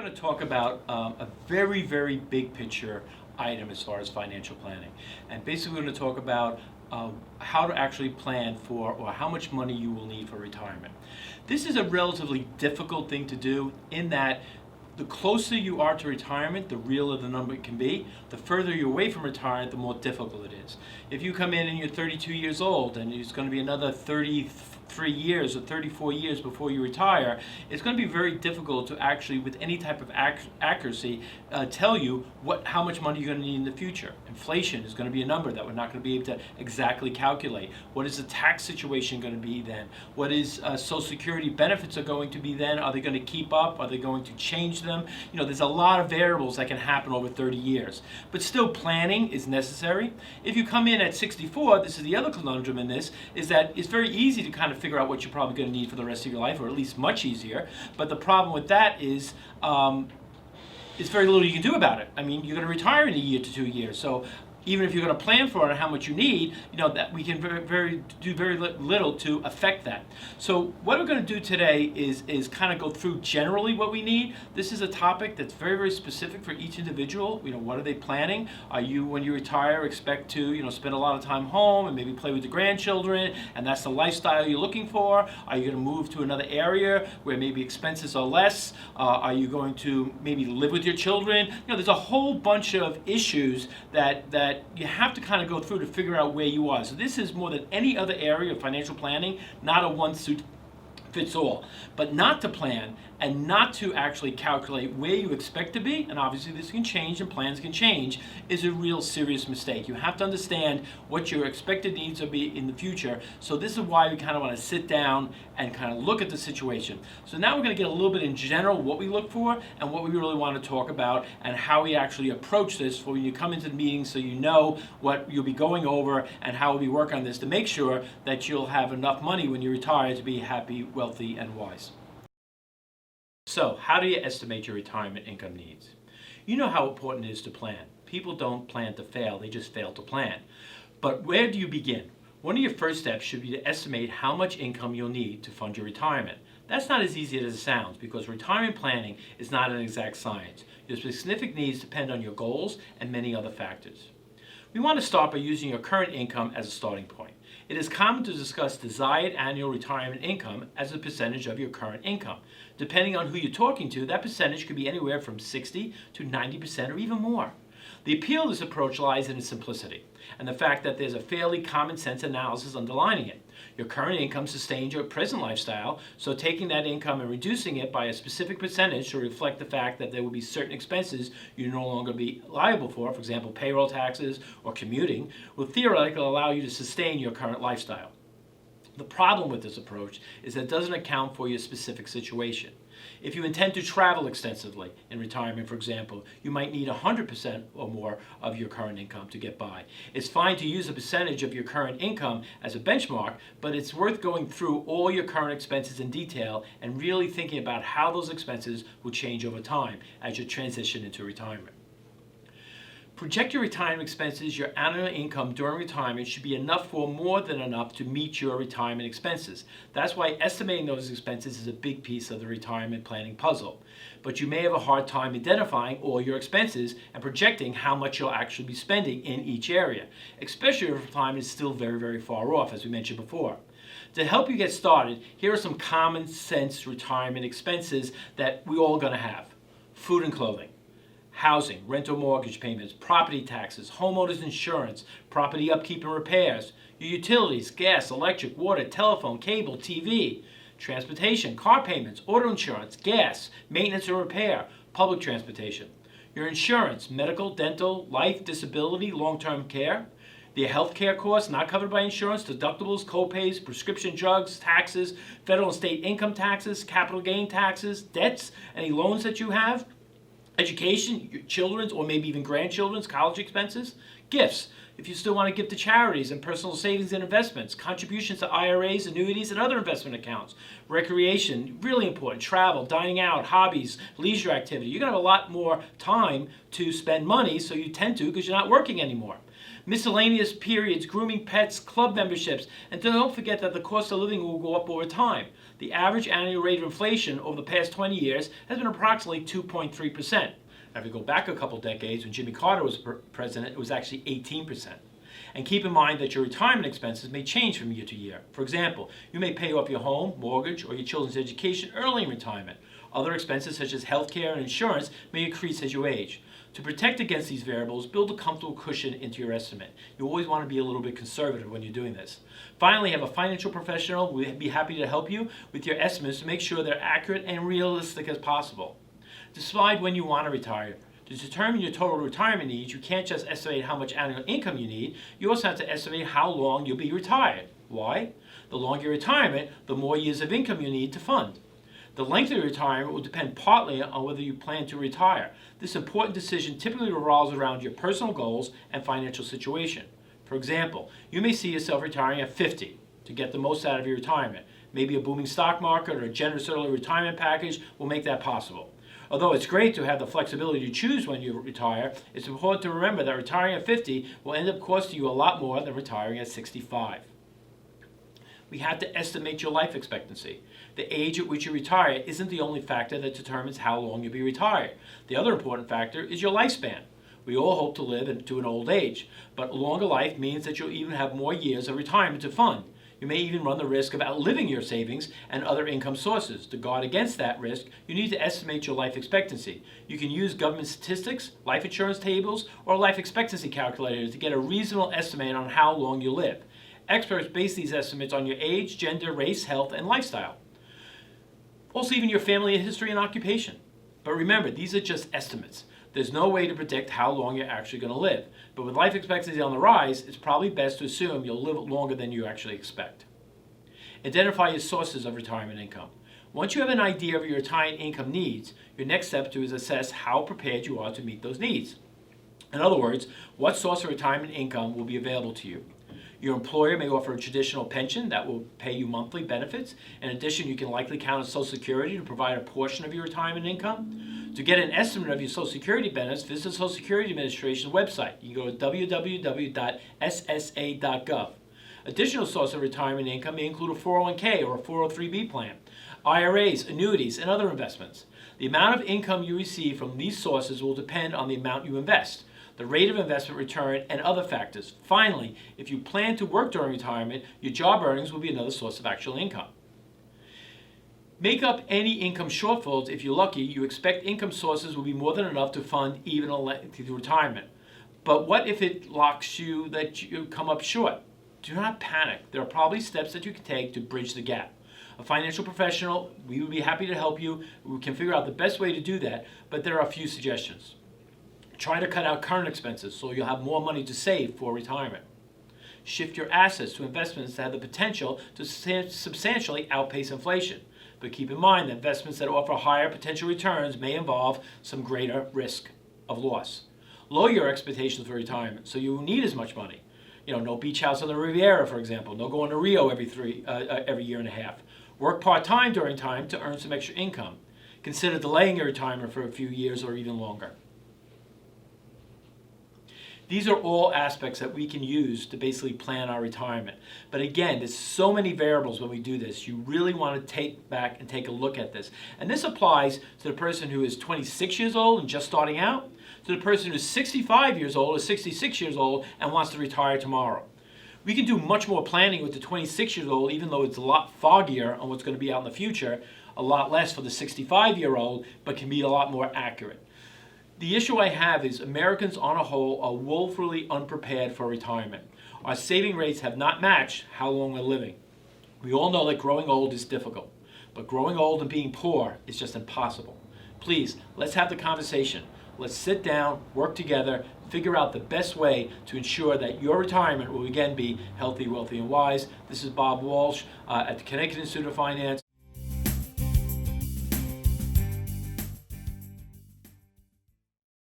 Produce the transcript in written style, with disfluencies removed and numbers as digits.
going to talk about a very, very big picture item as far as financial planning. And basically, we're going to talk about how to actually plan for or how much money you will need for retirement. This is a relatively difficult thing to do in that the closer you are to retirement, the realer the number can be. The further you're away from retirement, the more difficult it is. If you come in and you're 32 years old and it's going to be another 33 years or 34 years before you retire, it's going to be very difficult to actually, with any type of accuracy, tell you how much money you're going to need in the future. Inflation is going to be a number that we're not going to be able to exactly calculate. What is the tax situation going to be then? What is Social Security benefits are going to be then? Are they going to keep up? Are they going to change them? There's a lot of variables that can happen over 30 years. But still, planning is necessary. If you come in at 64, this is the other conundrum in this, is that it's very easy to kind of figure out what you're probably going to need for the rest of your life, or at least much easier. But the problem with that is it's very little you can do about it. I mean, you're going to retire in a year to 2 years. So even if you're going to plan for it and how much you need, that we can do very little to affect that. So what we're going to do today is kind of go through generally what we need. This is a topic that's very, very specific for each individual. What are they planning? Are you, when you retire, expect to spend a lot of time home and maybe play with the grandchildren, and that's the lifestyle you're looking for? Are you going to move to another area where maybe expenses are less? Are you going to maybe live with your children? There's a whole bunch of issues that you have to kind of go through to figure out where you are. So this is, more than any other area of financial planning, not a one suit fits all. But not to plan and not to actually calculate where you expect to be, and obviously this can change and plans can change, is a real serious mistake. You have to understand what your expected needs will be in the future. So this is why we kind of want to sit down and kind of look at the situation. So now we're going to get a little bit in general what we look for and what we really want to talk about and how we actually approach this for when you come into the meeting, so you know what you'll be going over and how we'll be working on this to make sure that you'll have enough money when you retire to be happy, wealthy, and wise. So, how do you estimate your retirement income needs? You know how important it is to plan. People don't plan to fail, they just fail to plan. But where do you begin? One of your first steps should be to estimate how much income you'll need to fund your retirement. That's not as easy as it sounds, because retirement planning is not an exact science. Your specific needs depend on your goals and many other factors. We want to start by using your current income as a starting point. It is common to discuss desired annual retirement income as a percentage of your current income. Depending on who you're talking to, that percentage could be anywhere from 60 to 90% or even more. The appeal of this approach lies in its simplicity and the fact that there's a fairly common sense analysis underlining it. Your current income sustains your present lifestyle, so taking that income and reducing it by a specific percentage to reflect the fact that there will be certain expenses you no longer be liable for example, payroll taxes or commuting, will theoretically allow you to sustain your current lifestyle. The problem with this approach is that it doesn't account for your specific situation. If you intend to travel extensively in retirement, for example, you might need 100% or more of your current income to get by. It's fine to use a percentage of your current income as a benchmark, but it's worth going through all your current expenses in detail and really thinking about how those expenses will change over time as you transition into retirement. Project your retirement expenses. Your annual income during retirement should be enough or more than enough to meet your retirement expenses. That's why estimating those expenses is a big piece of the retirement planning puzzle. But you may have a hard time identifying all your expenses and projecting how much you'll actually be spending in each area, especially if retirement is still very, very far off, as we mentioned before. To help you get started, here are some common sense retirement expenses that we all going to have. Food and clothing, housing, rental mortgage payments, property taxes, homeowners insurance, property upkeep and repairs, your utilities, gas, electric, water, telephone, cable, TV, transportation, car payments, auto insurance, gas, maintenance and repair, public transportation, your insurance, medical, dental, life, disability, long-term care, the health care costs not covered by insurance, deductibles, co-pays, prescription drugs, taxes, federal and state income taxes, capital gain taxes, debts, any loans that you have, education, your children's or maybe even grandchildren's college expenses, gifts, if you still want to give to charities and personal savings and investments, contributions to IRAs, annuities, and other investment accounts, recreation, really important, travel, dining out, hobbies, leisure activity. You're going to have a lot more time to spend money, so you tend to because you're not working anymore. miscellaneous periods, grooming pets, club memberships, and don't forget that the cost of living will go up over time. The average annual rate of inflation over the past 20 years has been approximately 2.3%. Now, if you go back a couple decades, when Jimmy Carter was president, it was actually 18%. And keep in mind that your retirement expenses may change from year to year. For example, you may pay off your home, mortgage, or your children's education early in retirement. Other expenses such as healthcare and insurance may increase as you age. To protect against these variables, build a comfortable cushion into your estimate. You always want to be a little bit conservative when you're doing this. Finally, have a financial professional. We'd be happy to help you with your estimates to make sure they're accurate and realistic as possible. Decide when you want to retire. To determine your total retirement needs, you can't just estimate how much annual income you need. You also have to estimate how long you'll be retired. Why? The longer your retirement, the more years of income you need to fund. The length of your retirement will depend partly on whether you plan to retire. This important decision typically revolves around your personal goals and financial situation. For example, you may see yourself retiring at 50 to get the most out of your retirement. Maybe a booming stock market or a generous early retirement package will make that possible. Although it's great to have the flexibility to choose when you retire, it's important to remember that retiring at 50 will end up costing you a lot more than retiring at 65. We have to estimate your life expectancy. The age at which you retire isn't the only factor that determines how long you'll be retired. The other important factor is your lifespan. We all hope to live to an old age, but a longer life means that you'll even have more years of retirement to fund. You may even run the risk of outliving your savings and other income sources. To guard against that risk, you need to estimate your life expectancy. You can use government statistics, life insurance tables, or life expectancy calculators to get a reasonable estimate on how long you'll live. Experts base these estimates on your age, gender, race, health, and lifestyle. Also, even your family history and occupation. But remember, these are just estimates. There's no way to predict how long you're actually going to live. But with life expectancy on the rise, it's probably best to assume you'll live longer than you actually expect. Identify your sources of retirement income. Once you have an idea of your retirement income needs, your next step is assess how prepared you are to meet those needs. In other words, what source of retirement income will be available to you. Your employer may offer a traditional pension that will pay you monthly benefits. In addition, you can likely count on Social Security to provide a portion of your retirement income. To get an estimate of your Social Security benefits, visit the Social Security Administration website. You can go to www.ssa.gov. Additional sources of retirement income may include a 401k or a 403b plan, IRAs, annuities, and other investments. The amount of income you receive from these sources will depend on the amount you invest, the rate of investment return, and other factors. Finally, if you plan to work during retirement, your job earnings will be another source of actual income. Make up any income shortfalls. If you're lucky, you expect income sources will be more than enough to fund even a lengthy retirement. But what if it locks you that you come up short? Do not panic. There are probably steps that you can take to bridge the gap. A financial professional, we would be happy to help you. We can figure out the best way to do that, but there are a few suggestions. Try to cut out current expenses so you'll have more money to save for retirement. Shift your assets to investments that have the potential to substantially outpace inflation. But keep in mind that investments that offer higher potential returns may involve some greater risk of loss. Lower your expectations for retirement so you won't need as much money. No beach house on the Riviera, for example. No going to Rio every year and a half. Work part-time during time to earn some extra income. Consider delaying your retirement for a few years or even longer. These are all aspects that we can use to basically plan our retirement. But again, there's so many variables when we do this. You really want to take back and take a look at this. And this applies to the person who is 26 years old and just starting out, to the person who's 65 years old or 66 years old and wants to retire tomorrow. We can do much more planning with the 26 years old, even though it's a lot foggier on what's going to be out in the future, a lot less for the 65-year-old, but can be a lot more accurate. The issue I have is Americans on a whole are woefully unprepared for retirement. Our saving rates have not matched how long we're living. We all know that growing old is difficult, but growing old and being poor is just impossible. Please, let's have the conversation. Let's sit down, work together, figure out the best way to ensure that your retirement will again be healthy, wealthy, and wise. This is Bob Walsh at the Connecticut Institute of Finance.